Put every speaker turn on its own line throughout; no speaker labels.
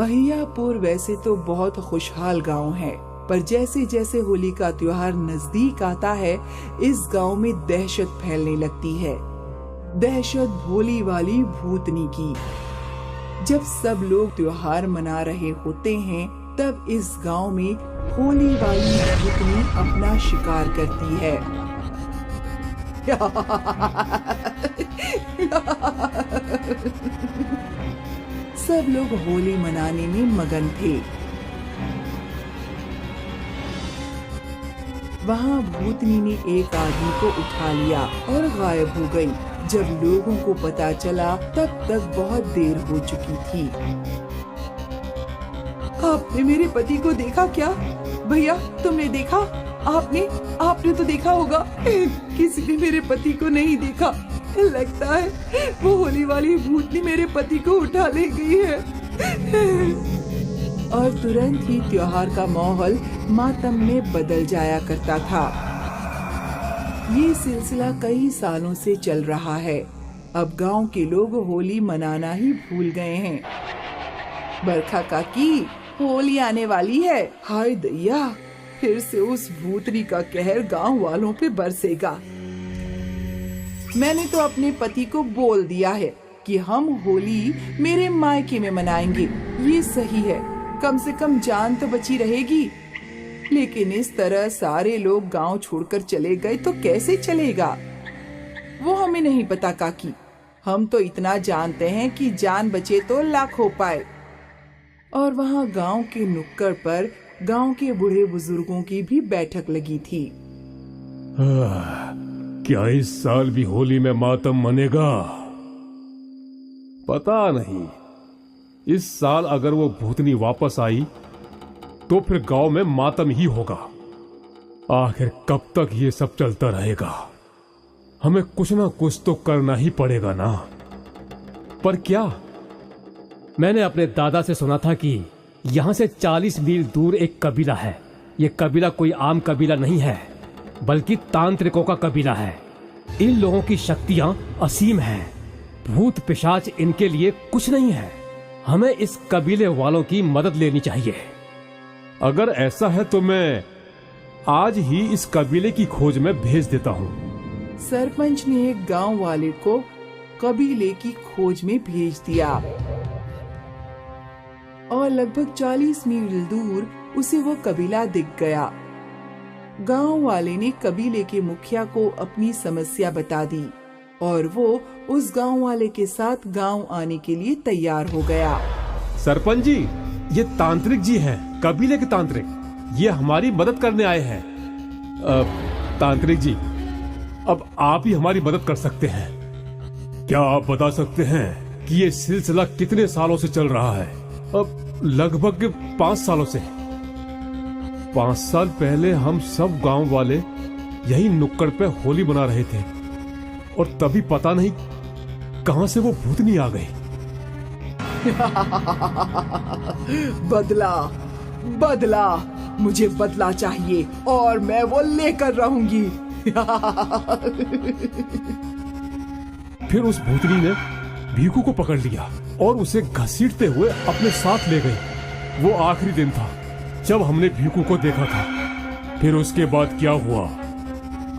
अहियापुर वैसे तो बहुत खुशहाल गांव है, पर जैसे जैसे होली का त्योहार नजदीक आता है, इस गांव में दहशत फैलने लगती है। दहशत भोली वाली भूतनी की। जब सब लोग त्योहार मना रहे होते हैं, तब इस गांव में होली वाली भूतनी अपना शिकार करती है। सब लोग होली मनाने में मगन थे। वहाँ भूतनी ने एक आदमी को उठा लिया और गायब हो गई। जब लोगों को पता चला, तब तक बहुत देर हो चुकी थी। आपने मेरे पति को देखा क्या? भैया, तुमने देखा? आपने तो देखा होगा। किसी ने मेरे पति को नहीं देखा। लगता है वो होली वाली भूतनी मेरे पति को उठा ले गई है। और तुरंत ही त्योहार का माहौल मातम में बदल जाया करता था। ये सिलसिला कई सालों से चल रहा है। अब गांव के लोग होली मनाना ही भूल गए हैं। बरखा काकी, होली आने वाली है। हाय दैया, फिर से उस भूतनी का कहर गांव वालों पे बरसेगा। मैंने तो अपने पति को बोल दिया है कि हम होली मेरे मायके में मनाएंगे। ये सही है, कम से कम जान तो बची रहेगी। लेकिन इस तरह सारे लोग गांव छोड़कर चले गए तो कैसे चलेगा? वो हमें नहीं पता काकी। हम तो इतना जानते हैं कि जान बचे तो लाख हो पाए। और वहाँ गांव के नुक्कड़ पर गांव के बूढ़े बुजुर्गों की भी बैठक लगी थी।
क्या इस साल भी होली में मातम मनेगा? पता नहीं। इस साल अगर वो भूतनी वापस आई तो फिर गांव में मातम ही होगा। आखिर कब तक ये सब चलता रहेगा? हमें कुछ ना कुछ तो करना ही पड़ेगा ना।
पर क्या? मैंने अपने दादा से सुना था कि यहाँ से 40 मील दूर एक कबीला है। ये कबीला कोई आम कबीला नहीं है, बल्कि तांत्रिकों का कबीला है। इन लोगों की शक्तियां असीम हैं। भूत पिशाच इनके लिए कुछ नहीं है। हमें इस कबीले वालों की मदद लेनी चाहिए।
अगर ऐसा है तो मैं आज ही इस कबीले की खोज में भेज देता हूँ।
सरपंच ने एक गांव वाले को कबीले की खोज में भेज दिया और लगभग 40 मील दूर उसे वो कबीला दिख गया। गांव वाले ने कबीले के मुखिया को अपनी समस्या बता दी और वो उस गांव वाले के साथ गांव आने के लिए तैयार हो गया।
सरपंच जी, ये तांत्रिक जी हैं, कबीले के तांत्रिक। ये हमारी मदद करने आए हैं। तांत्रिक जी, अब आप ही हमारी मदद कर सकते हैं। क्या आप बता सकते हैं कि ये सिलसिला कितने सालों से चल रहा है? अब लगभग 5 सालों से। 5 साल पहले हम सब गांव वाले यही नुक्कड़ पे होली मना रहे थे और तभी पता नहीं कहां से वो भूतनी आ गई।
बदला, मुझे बदला चाहिए और मैं वो लेकर रहूंगी।
फिर उस भूतनी ने भीखू को पकड़ लिया और उसे घसीटते हुए अपने साथ ले गई। वो आखिरी दिन था जब हमने भीखू को देखा था। फिर उसके बाद क्या हुआ?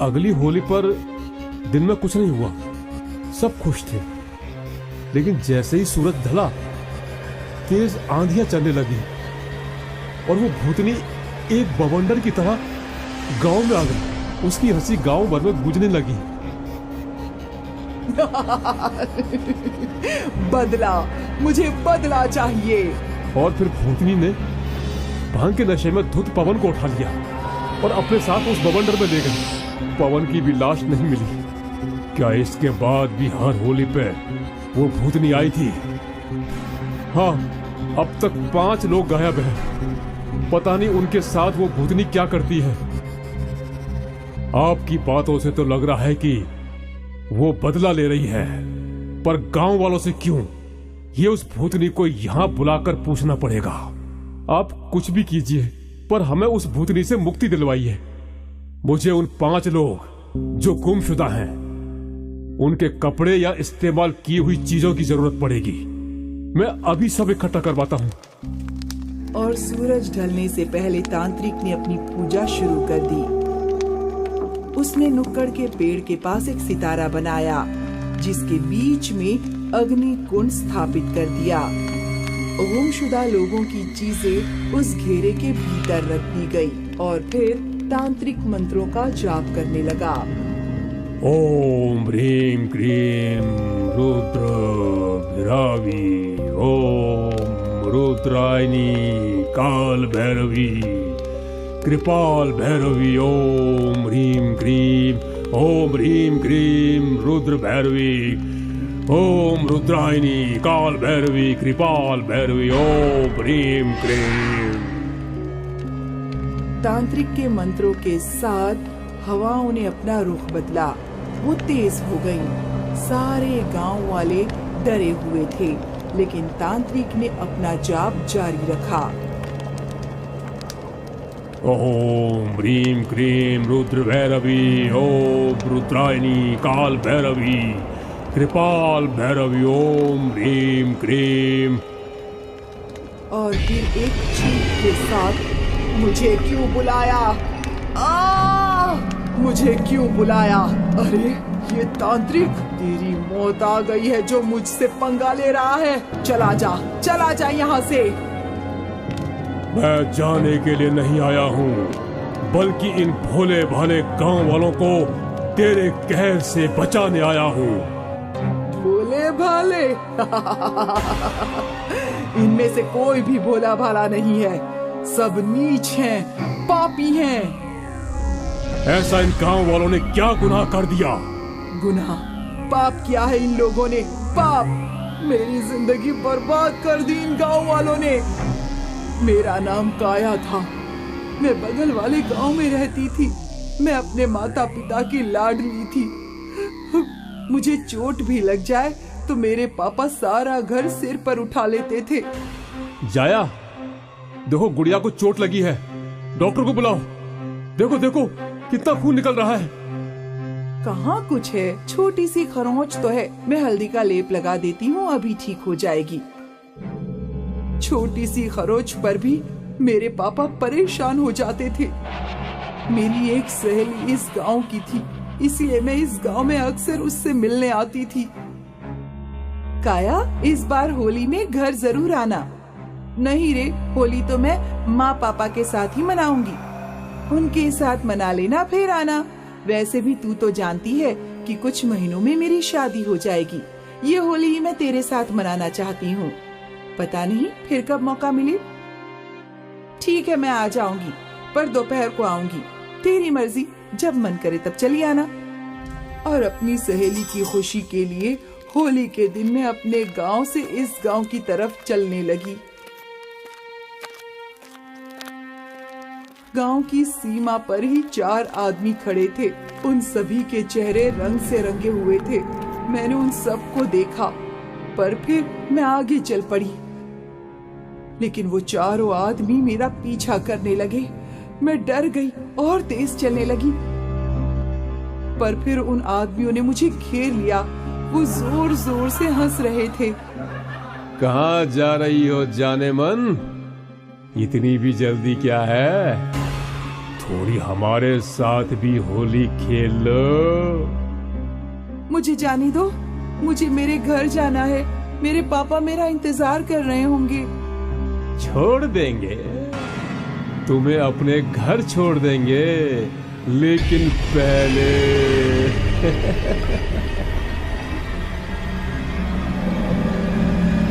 अगली होली पर दिन में कुछ नहीं हुआ, सब खुश थे। लेकिन जैसे ही सूरज ढला, तेज आंधियां चलने लगी और वो भूतनी एक बवंडर की तरह गांव में आ गई। उसकी हंसी गांव भर में गूंजने लगी।
मुझे बदला चाहिए।
और फिर भूतनी ने भांग के नशे में धुत पवन को उठा लिया और अपने साथ उस बवंडर में ले गई। पवन की भी लाश नहीं मिली। क्या इसके बाद भी हर होली पे वो भूतनी आई थी? हाँ, अब तक 5 लोग गायब हैं। पता नहीं उनके साथ वो भूतनी क्या करती है। आपकी बातों से तो लग रहा है कि वो बदला ले रही है, पर गांव वालों से क्यों? ये उस भूतनी को यहां बुलाकर पूछना पड़ेगा। आप कुछ भी कीजिए, पर हमें उस भूतनी से मुक्ति दिलवाइए। मुझे उन 5 लोग जो गुमशुदा हैं, उनके कपड़े या इस्तेमाल की हुई चीजों की जरूरत पड़ेगी। मैं अभी सब इकट्ठा करवाता हूँ।
और सूरज ढलने से पहले तांत्रिक ने अपनी पूजा शुरू कर दी। उसने नुक्कड़ के पेड़ के पास एक सितारा बनाया, जिसके बीच में अग्नि कुंड स्थापित कर दिया। गुमशुदा लोगों की चीजें उस घेरे के भीतर रख दी गई और फिर तांत्रिक मंत्रों का जाप करने लगा।
ओम ह्रीं क्रीं रुद्र भैरवी, ओम रुद्रायणी काल भैरवी कृपाल भैरवी, ओम ह्रीं क्रीं रुद्र भैरवी, ओम रुद्रायणी काल भैरवी कृपाल भैरवी, ओम ह्रीं क्रीं।
तांत्रिक के मंत्रों के साथ हवाओं ने अपना रुख बदला। वो तेज हो गई। सारे गांव वाले डरे हुए थे, लेकिन तांत्रिक ने अपना जाप जारी रखा।
ओम ह्रीं क्रीं रुद्र भैरवी, ओम रुद्रायणी काल भैरवी कृपाल भैरवी, ओम ह्रीं क्रीं।
और फिर एक चीख के साथ, मुझे क्यों बुलाया? मुझे क्यों बुलाया? अरे ये तांत्रिक, तेरी मौत आ गई है जो मुझसे पंगा ले रहा है। चला जा यहाँ से।
मैं जाने के लिए नहीं आया हूँ, बल्कि इन भोले भाले गांव वालों को तेरे कहर से बचाने आया हूँ।
भोले भाले? इनमें से कोई भी भोला भाला नहीं है। सब नीच हैं, पापी हैं।
ऐसा इन गांव वालों ने क्या गुनाह कर दिया?
गुनाह? पाप किया है इन लोगों ने, पाप। मेरी जिंदगी बर्बाद कर दी इन गांव वालों ने। मेरा नाम काया था। मैं बगल वाले गांव में रहती थी। मैं अपने माता पिता की लाडली थी। मुझे चोट भी लग जाए तो मेरे पापा सारा घर सिर पर उठा लेते थे।
जाया, देखो गुड़िया को चोट लगी है, डॉक्टर को बुलाओ। देखो देखो कितना खून निकल रहा है।
कहाँ कुछ है, छोटी सी खरोंच तो है। मैं हल्दी का लेप लगा देती हूँ, अभी ठीक हो जाएगी। छोटी सी खरोंच पर भी मेरे पापा परेशान हो जाते थे। मेरी एक सहेली इस गांव की थी, इसलिए मैं इस गांव में अक्सर उससे मिलने आती थी। काया, इस बार होली में घर जरूर आना। नहीं रे, होली तो मैं माँ पापा के साथ ही मनाऊंगी। उनके साथ मना लेना, फिर आना। वैसे भी तू तो जानती है कि कुछ महीनों में मेरी शादी हो जाएगी। ये होली मैं तेरे साथ मनाना चाहती हूँ। पता नहीं फिर कब मौका मिले। ठीक है, मैं आ जाऊंगी, पर दोपहर को आऊंगी। तेरी मर्जी, जब मन करे तब चली आना। और अपनी सहेली की खुशी के लिए होली के दिन मैं अपने गांव से इस गांव की तरफ चलने लगी। गांव की सीमा पर ही 4 आदमी खड़े थे। उन सभी के चेहरे रंग से रंगे हुए थे। मैंने उन सबको देखा, पर फिर मैं आगे चल पड़ी। लेकिन वो चारों आदमी मेरा पीछा करने लगे। मैं डर गई और तेज चलने लगी। पर फिर उन आदमियों ने मुझे घेर लिया। वो जोर जोर से हंस रहे थे।
कहाँ जा रही हो जाने मन? इतनी भी जल्दी क्या है? थोड़ी हमारे साथ भी होली खेल लो।
मुझे जाने दो, मुझे मेरे घर जाना है। मेरे पापा मेरा इंतजार कर रहे होंगे।
छोड़ देंगे, तुम्हें अपने घर छोड़ देंगे, लेकिन पहले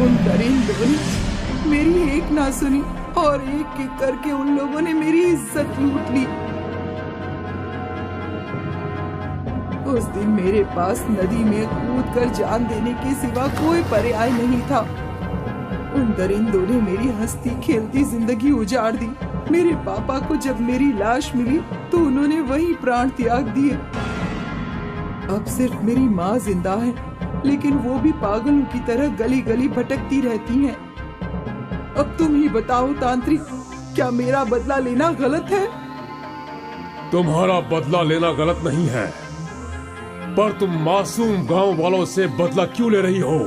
उन दरिंदों ने मेरी एक ना सुनी और एक एक करके उन लोगों ने मेरी इज्जत लूट ली। उस दिन मेरे पास नदी में कूदकर जान देने के सिवा कोई पर्याय नहीं था। उन दरिंदों ने मेरी हंसती खेलती जिंदगी उजाड़ दी। मेरे पापा को जब मेरी लाश मिली तो उन्होंने वही प्राण त्याग दिए। अब सिर्फ मेरी माँ जिंदा है, लेकिन वो भी पागलों की तरह गली गली भटकती रहती हैं। अब तुम ही बताओ तांत्रिक, क्या मेरा बदला लेना गलत है?
तुम्हारा बदला लेना गलत नहीं है, पर तुम मासूम गांव वालों से बदला क्यों ले रही हो?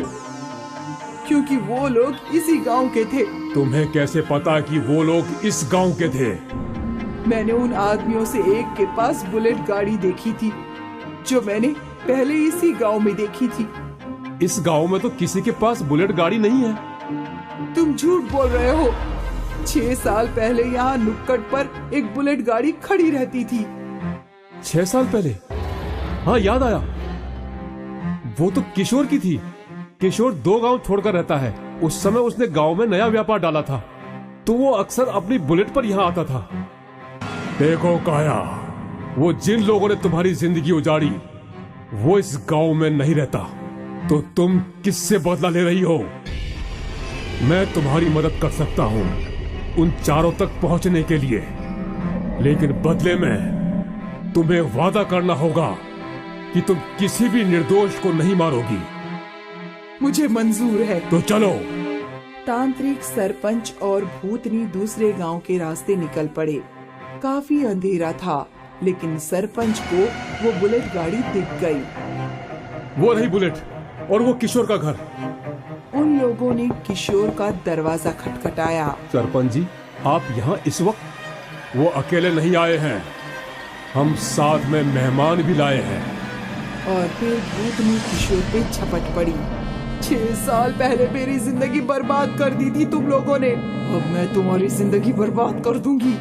क्योंकि वो लोग इसी गांव के थे।
तुम्हें कैसे पता कि वो लोग इस गांव के थे?
मैंने उन आदमियों से एक के पास बुलेट गाड़ी देखी थी, जो मैंने पहले इसी गांव में देखी थी।
इस गांव में तो किसी के पास बुलेट गाड़ी नहीं है।
तुम झूठ बोल रहे हो। 6 साल पहले यहाँ नुक्कड़ पर एक बुलेट गाड़ी खड़ी रहती थी।
6 साल पहले? हाँ, याद आया। वो तो किशोर की थी। किशोर 2 गांव छोड़कर रहता है। उस समय उसने गांव में नया व्यापार डाला था, तो वो अक्सर अपनी बुलेट पर यहाँ आता था। देखो काया, वो जिन लोगों ने तुम्हारी जिंदगी उजाड़ी वो इस गांव में नहीं रहता, तो तुम किससे बदला ले रही हो? मैं तुम्हारी मदद कर सकता हूं उन चारों तक पहुंचने के लिए, लेकिन बदले में तुम्हें वादा करना होगा कि तुम किसी भी निर्दोष को नहीं मारोगी।
मुझे मंजूर है।
तो चलो।
तांत्रिक, सरपंच और भूतनी दूसरे गांव के रास्ते निकल पड़े। काफी अंधेरा था, लेकिन सरपंच को वो बुलेट गाड़ी दिख गई।
वो रही बुलेट और वो किशोर का घर।
उन लोगों ने किशोर का दरवाजा खटखटाया।
सरपंच जी, आप यहाँ इस वक्त? वो अकेले नहीं आए हैं, हम साथ में मेहमान भी लाए हैं।
और फिर भूतनी किशोर पे झपट पड़ी। 6 साल पहले मेरी जिंदगी बर्बाद कर दी थी तुम लोगों ने, अब मैं तुम्हारी जिंदगी बर्बाद कर दूंगी।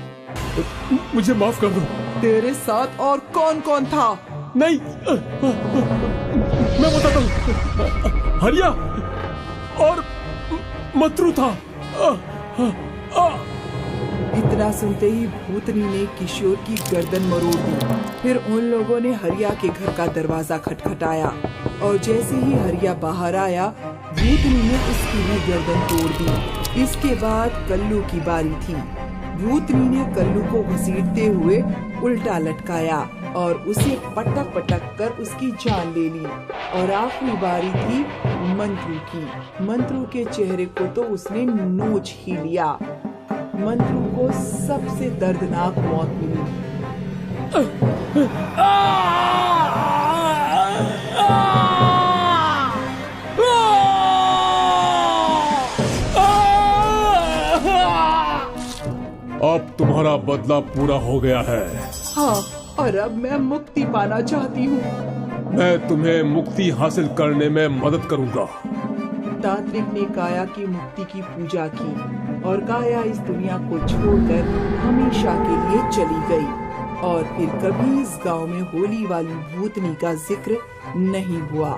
मुझे माफ कर दो।
तेरे साथ और कौन कौन था?
नहीं, मैं बताता हूँ। हरिया और मतरू था।
इतना सुनते ही भूतनी ने किशोर की गर्दन मरोड़ दी। फिर उन लोगों ने हरिया के घर का दरवाजा खटखटाया, और जैसे ही हरिया बाहर आया, भूतनी ने उसकी भी गर्दन तोड़ दी। इसके बाद कल्लू की बारी थी। भूतनी ने कल्लू को घसीटते हुए उल्टा लटकाया और उसे पटक पटक कर उसकी जान ले ली। और आखिरी बारी थी मंत्रू की। मंत्रू के चेहरे को तो उसने नोच ही लिया। मंत्रू को सबसे दर्दनाक मौत मिली।
अब तुम्हारा बदला पूरा हो गया है।
हाँ, और अब मैं मुक्ति पाना चाहती हूँ।
मैं तुम्हें मुक्ति हासिल करने में मदद करूंगा।
तांत्रिक ने काया की मुक्ति की पूजा की, और काया इस दुनिया को छोड़कर हमेशा के लिए चली गई। और फिर कभी इस गांव में होली वाली भूतनी का जिक्र नहीं हुआ।